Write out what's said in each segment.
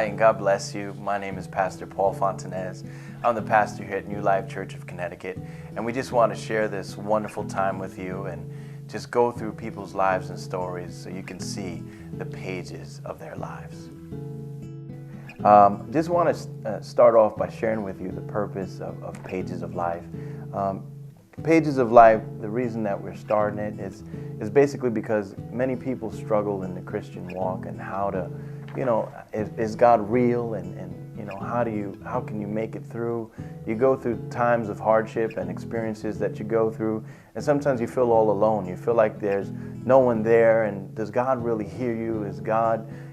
Hi, and God bless you. My name is Pastor Paul Fontanez. I'm the pastor here at New Life Church of Connecticut, and we just want to share this wonderful time with you and just go through people's lives and stories so you can see the pages of their lives. Just want to start off by sharing with you the purpose of Pages of Life. Pages of Life, the reason that we're starting it is basically because many people struggle in the Christian walk and how to, is God real and how can you make it through? You go through times of hardship and experiences that you go through, and sometimes you feel all alone. You feel like there's no one there, and does God really hear you?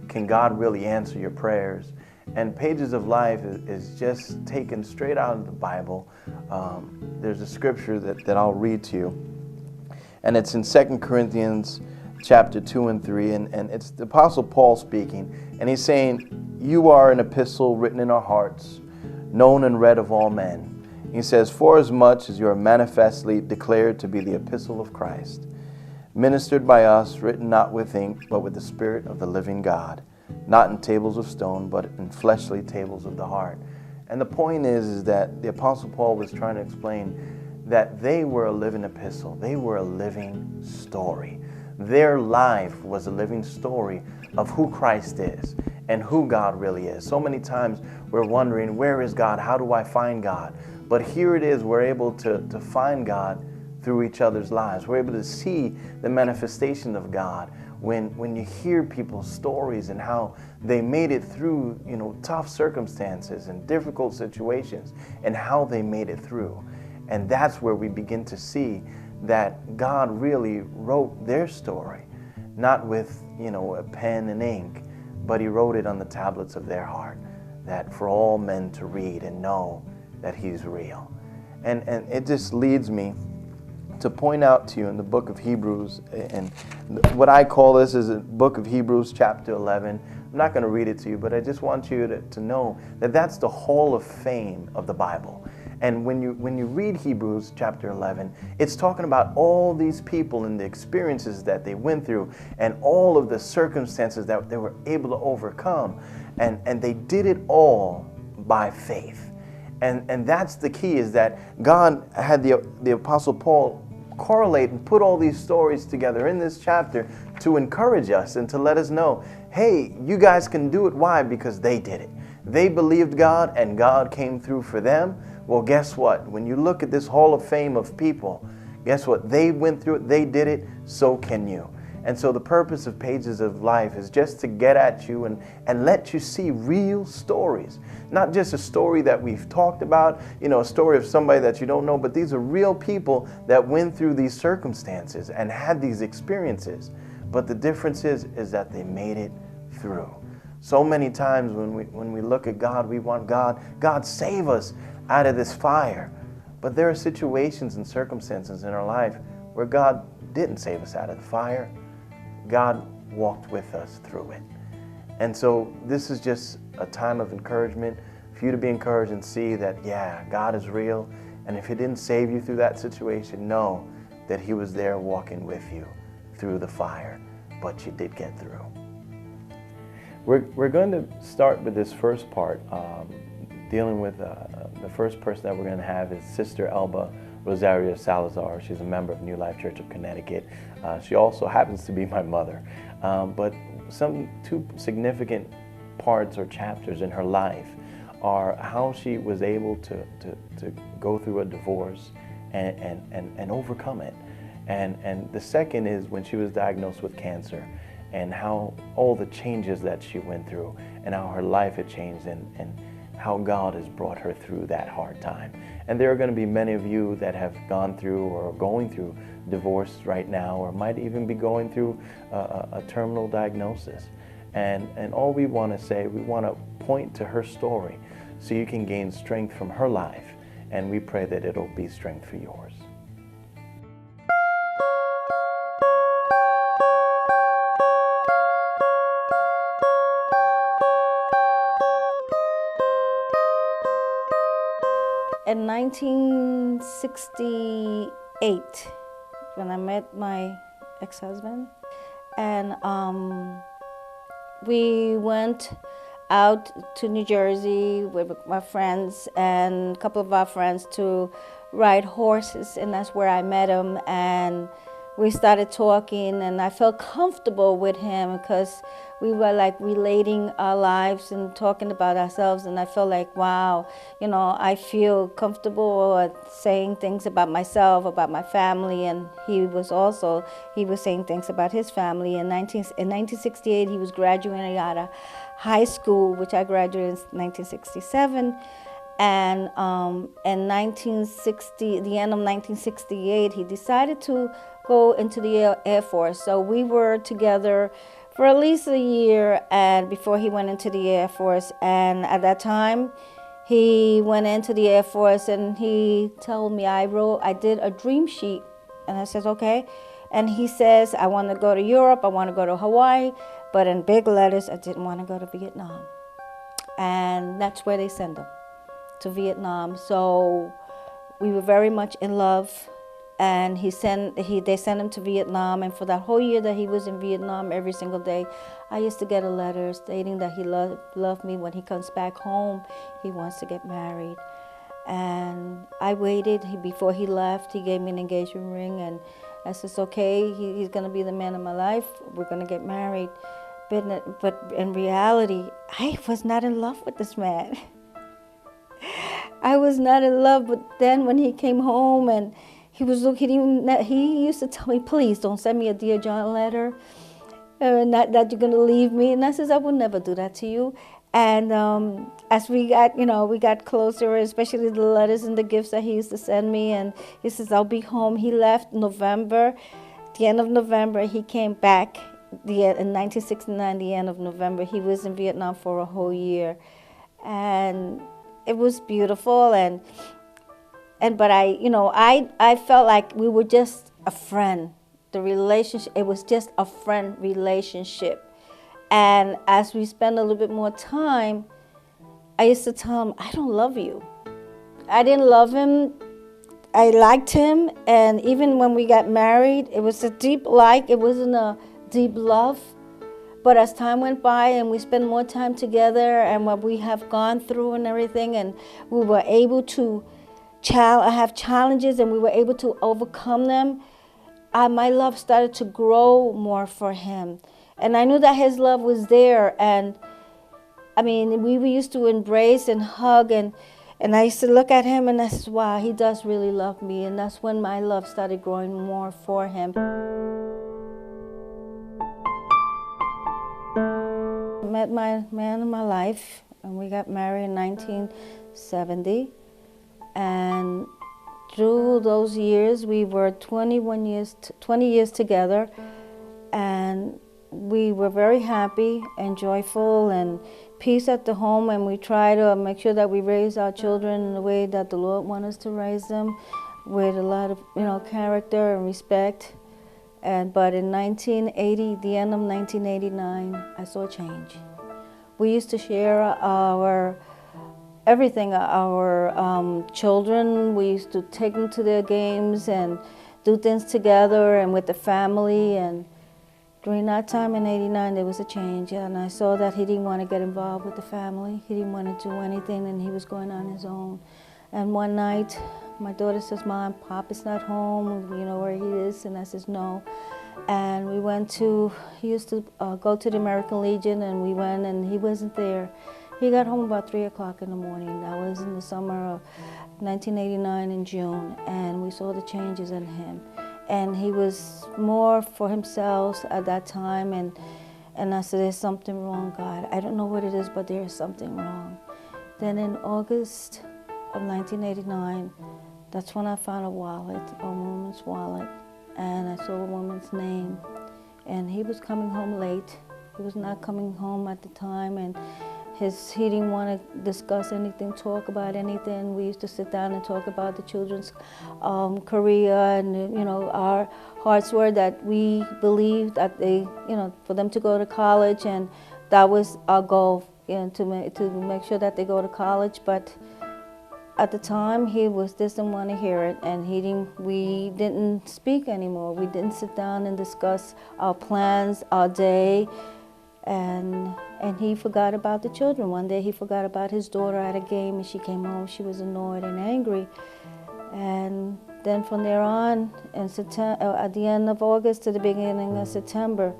Can God really answer your prayers? And Pages of Life is just taken straight out of the Bible. There's a scripture that I'll read to you, and it's in 2 Corinthians chapter 2 and 3, and it's the Apostle Paul speaking, and he's saying, "You are an epistle written in our hearts, known and read of all men." He says, "For as much as you are manifestly declared to be the epistle of Christ, ministered by us, written not with ink, but with the Spirit of the living God, not in tables of stone, but in fleshly tables of the heart." And the point is that the Apostle Paul was trying to explain that they were a living epistle. They were a living story. Their life was a living story of who Christ is and who God really is. So many times we're wondering, where is God? How do I find God? But here it is, we're able to find God through each other's lives. We're able to see the manifestation of God when you hear people's stories and how they made it through, tough circumstances and difficult situations and how they made it through. And that's where we begin to see that God really wrote their story, not with, a pen and ink, but he wrote it on the tablets of their heart, that for all men to read and know that he's real. And it just leads me to point out to you in the book of Hebrews, and what I call this is a book of Hebrews chapter 11. I'm not going to read it to you, but I just want you to know that that's the hall of fame of the Bible. And when you read Hebrews chapter 11, it's talking about all these people and the experiences that they went through and all of the circumstances that they were able to overcome. And they did it all by faith. And that's the key, is that God had the Apostle Paul correlate and put all these stories together in this chapter to encourage us and to let us know, hey, you guys can do it. Why? Because they did it. They believed God and God came through for them. Well, guess what? When you look at this hall of fame of people, guess what? They went through it, they did it, so can you. And so the purpose of Pages of Life is just to get at you and let you see real stories. Not just a story that we've talked about, a story of somebody that you don't know, but these are real people that went through these circumstances and had these experiences. But the difference is that they made it through. So many times when we look at God, we want God save us out of this fire. But there are situations and circumstances in our life where God didn't save us out of the fire. God walked with us through it. And so this is just a time of encouragement for you to be encouraged and see that, yeah, God is real. And if he didn't save you through that situation, know that he was there walking with you through the fire, but you did get through. We're going to start with this first part, dealing with the first person that we're going to have is Sister Elba Rosario Salazar. She's a member of New Life Church of Connecticut. She also happens to be my mother. But two significant parts or chapters in her life are how she was able to go through a divorce and overcome it. And the second is when she was diagnosed with cancer, and how all the changes that she went through and how her life had changed and how God has brought her through that hard time. And there are going to be many of you that have gone through or are going through divorce right now, or might even be going through a terminal diagnosis. And all we want to say, we want to point to her story so you can gain strength from her life. And we pray that it'll be strength for yours. In 1968, when I met my ex-husband, and we went out to New Jersey with my friends and a couple of our friends to ride horses, and that's where I met him. And we started talking, and I felt comfortable with him because we were like relating our lives and talking about ourselves. And I felt like, wow, you know, I feel comfortable saying things about myself, about my family. And he was saying things about his family. In 1968, he was graduating out of high school, which I graduated in 1967. And in 1960, the end of 1968, he decided to go into the Air Force. So we were together for at least a year and before he went into the Air Force. And at that time, he went into the Air Force and he told me, I did a dream sheet. And I said, okay. And he says, I want to go to Europe, I want to go to Hawaii, but in big letters, I didn't want to go to Vietnam. And that's where they send him, to Vietnam. So we were very much in love, and they sent him to Vietnam. And for that whole year that he was in Vietnam, every single day, I used to get a letter stating that he loved me. When he comes back home, he wants to get married. And I waited. Before he left, he gave me an engagement ring, and I said, okay, he's going to be the man of my life. We're going to get married. But in reality, I was not in love with this man. I was not in love. But then when he came home and he used to tell me, please don't send me a Dear John letter, not that you're going to leave me. And I says, I will never do that to you. And as we got closer, especially the letters and the gifts that he used to send me, and he says, I'll be home. He left November, the end of November. He came back in 1969, the end of November. He was in Vietnam for a whole year. And it was beautiful, but I felt like we were just a friend. The relationship, it was just a friend relationship. And as we spent a little bit more time, I used to tell him, I don't love you. I didn't love him. I liked him, and even when we got married, it was a deep like. It wasn't a deep love. But as time went by and we spent more time together and what we have gone through and everything, and we were able to have challenges and we were able to overcome them, my love started to grow more for him. And I knew that his love was there. And I mean, we used to embrace and hug, and I used to look at him and I said, wow, he does really love me. And that's when my love started growing more for him. I met my man of my life, and we got married in 1970. And through those years, we were 20 years together, and we were very happy and joyful and peace at the home. And we try to make sure that we raise our children in the way that the Lord wants us to raise them, with a lot of character and respect. But in 1980, the end of 1989, I saw a change. We used to share everything, our children. We used to take them to their games and do things together and with the family. And during that time in '89, there was a change, and I saw that he didn't want to get involved with the family. He didn't want to do anything, and he was going on his own. And one night, my daughter says, Mom, Pop is not home, you know where he is? And I says, no. And we went to, he used to go to the American Legion, and we went, and he wasn't there. He got home about 3 o'clock in the morning. That was in the summer of 1989 in June, and we saw the changes in him. And he was more for himself at that time, and I said, there's something wrong, God. I don't know what it is, but there is something wrong. Then in August of 1989, that's when I found a wallet, a woman's wallet, and I saw a woman's name. And he was coming home late. He was not coming home at the time, and he didn't want to discuss anything, talk about anything. We used to sit down and talk about the children's career, and our hearts were that we believed that they, for them to go to college, and that was our goal, to make sure that they go to college. But at the time, he didn't want to hear it, and we didn't speak anymore. We didn't sit down and discuss our plans, our day, and And he forgot about the children. One day he forgot about his daughter at a game, and she came home. She was annoyed and angry. And then from there on, in September, at the end of August to the beginning of September,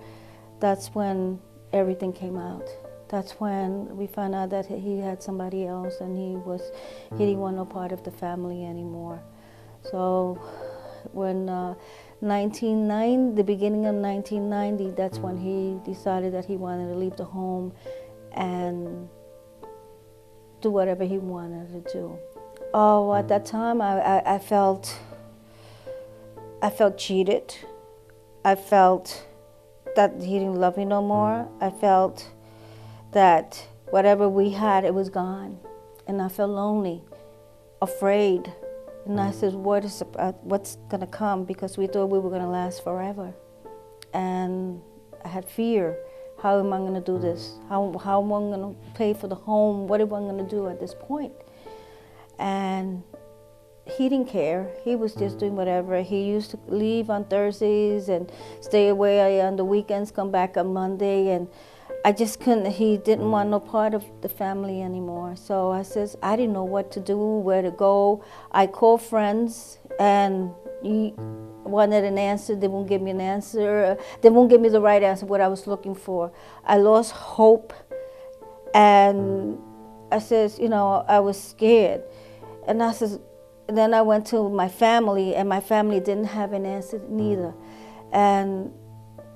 that's when everything came out. That's when we found out that he had somebody else, and he didn't want no part of the family anymore. So when the beginning of 1990, that's when he decided that he wanted to leave the home and do whatever he wanted to do. Oh, at that time, I felt cheated. I felt that he didn't love me no more. I felt that whatever we had, it was gone. And I felt lonely, afraid. And I said, what's going to come? Because we thought we were going to last forever. And I had fear. How am I going to do this? How am I going to pay for the home? What am I going to do at this point? And he didn't care. He was just doing whatever. He used to leave on Thursdays and stay away on the weekends, come back on Monday. And I just couldn't, he didn't want no part of the family anymore. So I didn't know what to do, where to go. I called friends and wanted an answer. They won't give me an answer. They won't give me the right answer, what I was looking for. I lost hope. And I says, I was scared. And then I went to my family, and my family didn't have an answer neither. And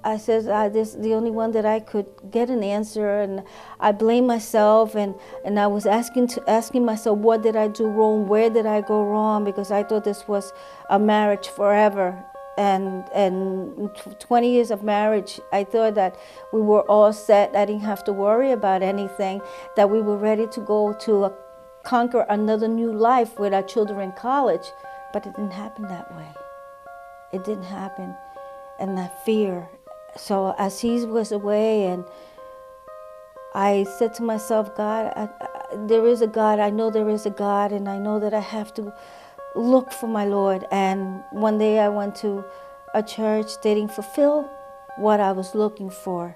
I said, this is the only one that I could get an answer, and I blamed myself, and I was asking myself, what did I do wrong? Where did I go wrong? Because I thought this was a marriage forever. And 20 years of marriage, I thought that we were all set. I didn't have to worry about anything, that we were ready to go to conquer another new life with our children in college. But it didn't happen that way. It didn't happen. And that fear. So as he was away, and I said to myself, God, there is a God. I know there is a God, and I know that I have to look for my Lord. And one day I went to a church. They didn't fulfill what I was looking for.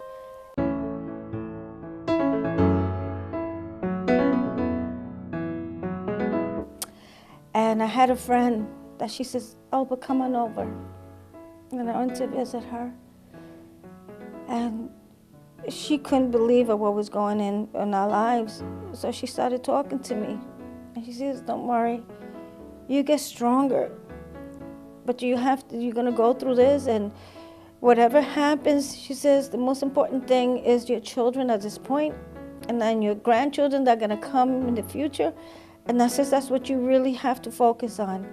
And I had a friend that she says, Elba, come on over. And I went to visit her. And she couldn't believe what was going on in our lives. So she started talking to me. And she says, don't worry, you get stronger. But you're going to go through this, and whatever happens, she says, the most important thing is your children at this point, and then your grandchildren that are going to come in the future. And I says, that's what you really have to focus on.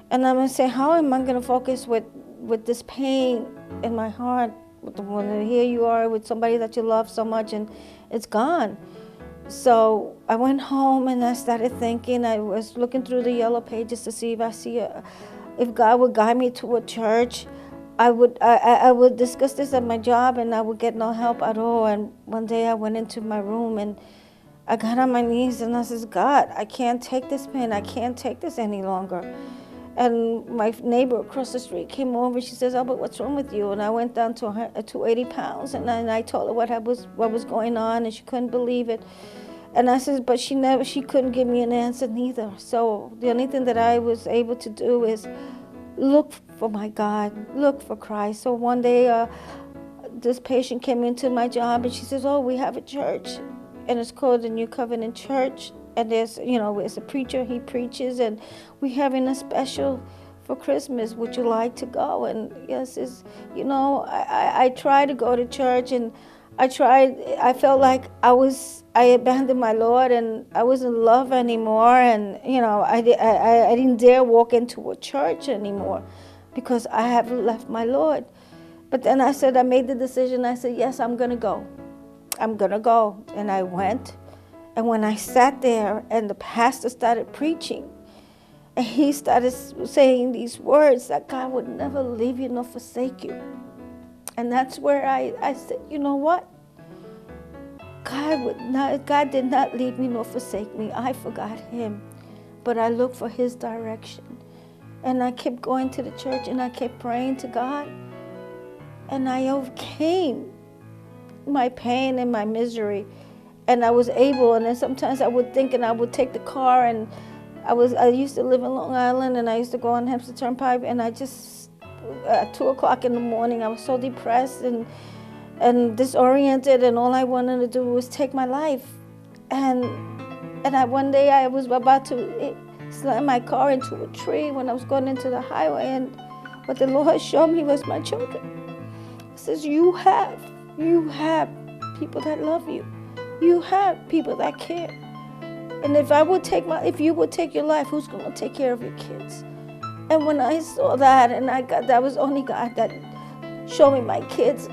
And I'm going to say, how am I going to focus with this pain in my heart? When here you are with somebody that you love so much, and it's gone. So I went home and I started thinking. I was looking through the yellow pages to see if God would guide me to a church. I would discuss this at my job, and I would get no help at all. And one day I went into my room and I got on my knees and I says, God, I can't take this pain. I can't take this any longer. And my neighbor across the street came over. She says, oh, but what's wrong with you? And I went down to 80 pounds, and I told her what was going on, and she couldn't believe it. And I said, but she couldn't give me an answer neither. So the only thing that I was able to do is look for my God, look for Christ. So one day, this patient came into my job, and she says, oh, we have a church, and it's called the New Covenant Church. And there's a preacher, he preaches, and we're having a special for Christmas. Would you like to go? And yes, I tried to go to church, and I felt like I abandoned my Lord, and I wasn't in love anymore, and I didn't dare walk into a church anymore because I have left my Lord. But then I made the decision. I said, yes, I'm gonna go. I'm gonna go. And I went. And when I sat there and the pastor started preaching, and he started saying these words that God would never leave you nor forsake you. And that's where I said, you know what? God did not leave me nor forsake me. I forgot him, but I looked for his direction. And I kept going to the church, and I kept praying to God. And I overcame my pain and my misery. And I was able, and then sometimes I would think, and I would take the car, and I used to live in Long Island, and I used to go on Hempstead Turnpike, and I just, at 2 o'clock in the morning, I was so depressed and disoriented, and all I wanted to do was take my life. And one day I was about to slam my car into a tree when I was going into the highway, and what the Lord showed me was my children. He says, you have people that love you. You have people that care. And if you would take your life, who's going to take care of your kids? And when I saw that, and that was only God that showed me my kids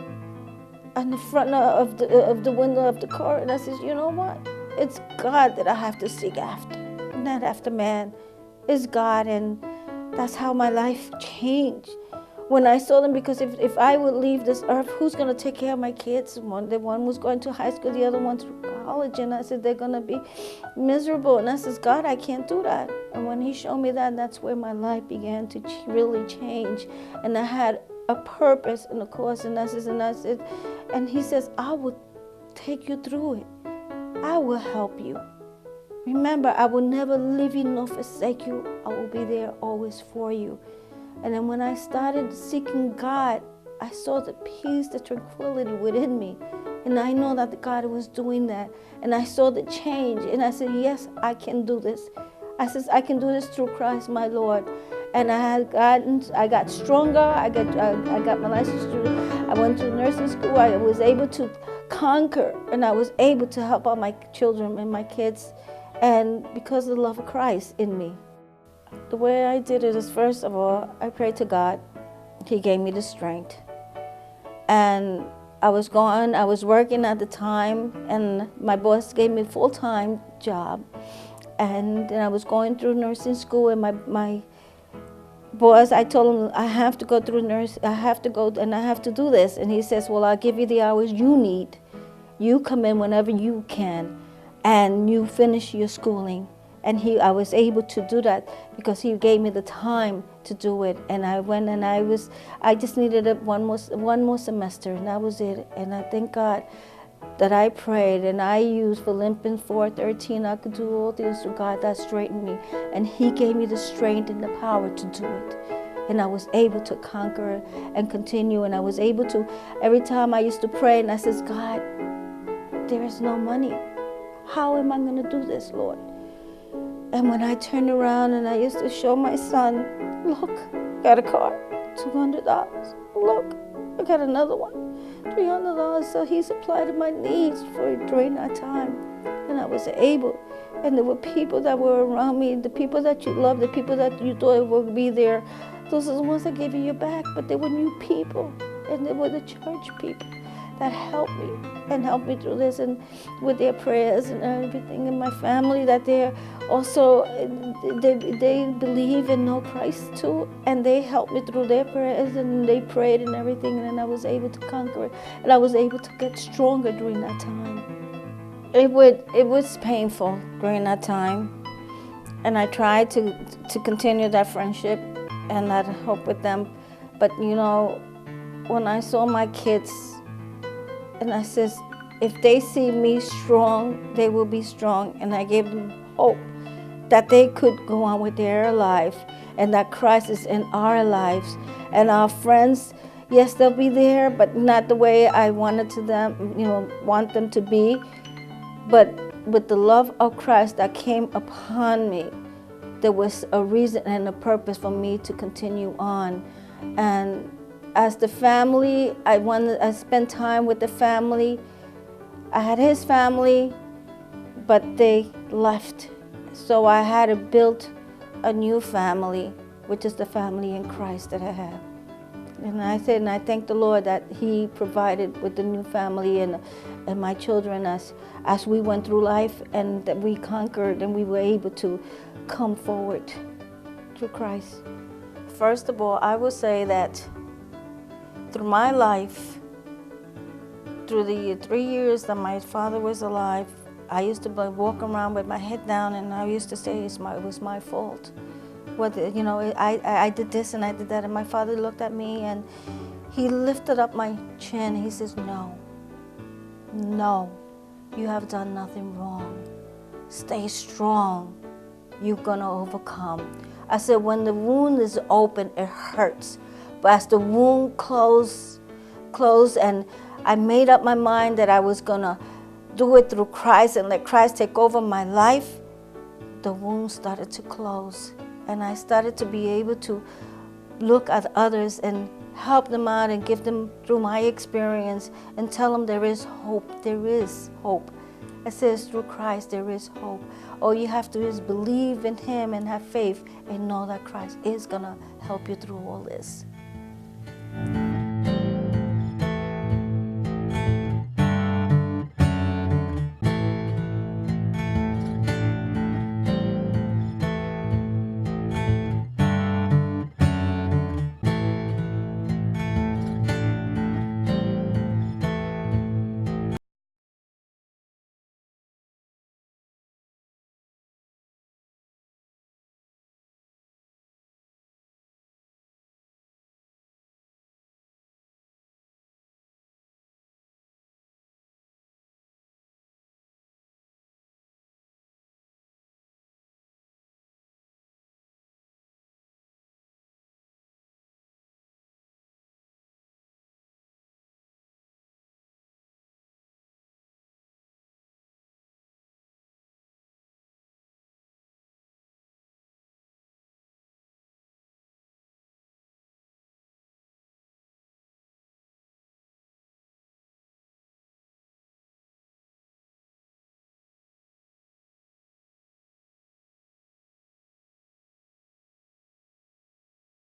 on the front of the window of the car, and I said, you know what? It's God that I have to seek after, not after man. It's God, and that's how my life changed when I saw them. Because if I would leave this earth, who's going to take care of my kids? The one was going to high school, the other one to college, and I said, they're going to be miserable. And I said, God, I can't do that. And when he showed me that, that's where my life began to really change. And I had a purpose and a cause, and and he says, I will take you through it. I will help you. Remember, I will never leave you nor forsake you. I will be there always for you. And then when I started seeking God, I saw the peace, the tranquility within me. And I know that God was doing that. And I saw the change. And I said, yes, I can do this. I said, I can do this through Christ, my Lord. And I got stronger. I got my license I went to nursing school. I was able to conquer, and I was able to help out my children and my kids, and because of the love of Christ in me. The way I did it is, first of all, I prayed to God. He gave me the strength. And I was working at the time, and my boss gave me a full-time job. And I was going through nursing school, and my boss, I told him, I have to go through I have to go, and I have to do this. And he says, well, I'll give you the hours you need. You come in whenever you can, and you finish your schooling. And I was able to do that because he gave me the time to do it. And I went, and I just needed one more semester, and that was it. And I thank God that I prayed, and I used Philippians 4:13. I could do all things through God that straightened me. And he gave me the strength and the power to do it. And I was able to conquer and continue. And I was able to, every time I used to pray, and I says, God, there is no money. How am I going to do this, Lord? And when I turned around, and I used to show my son, look, got a car, $200. Look, I got another one, $300. So he supplied my needs during that time. And I was able. And there were people that were around me, the people that you love, the people that you thought would be there. Those are the ones that gave you your back, but they were new people. And they were the church people that helped me through this, and with their prayers and everything. And my family, that they're also, they believe and know Christ too, and they helped me through their prayers, and they prayed and everything, and then I was able to conquer it, and I was able to get stronger during that time. It was painful during that time, and I tried to continue that friendship and that hope with them, but you know, when I saw my kids, and I says, if they see me strong, they will be strong. And I gave them hope that they could go on with their life, and that Christ is in our lives. And our friends, yes, they'll be there, but not the way I want them to be. But with the love of Christ that came upon me, there was a reason and a purpose for me to continue on. And as the family, I spent time with the family. I had his family, but they left. So I had to build a new family, which is the family in Christ that I have. And I thank the Lord that he provided with the new family and my children as we went through life, and that we conquered and we were able to come forward through Christ. First of all, I will say that through my life, through the 3 years that my father was alive, I used to walk around with my head down, and I used to say it was my fault. I did this and I did that, and my father looked at me and he lifted up my chin. He says, no, no, you have done nothing wrong. Stay strong. You're going to overcome. I said, when the wound is open, it hurts. But as the wound closed, and I made up my mind that I was going to do it through Christ and let Christ take over my life, the wound started to close. And I started to be able to look at others and help them out and give them through my experience and tell them there is hope. There is hope. It says through Christ there is hope. All you have to do is believe in Him and have faith and know that Christ is going to help you through all this.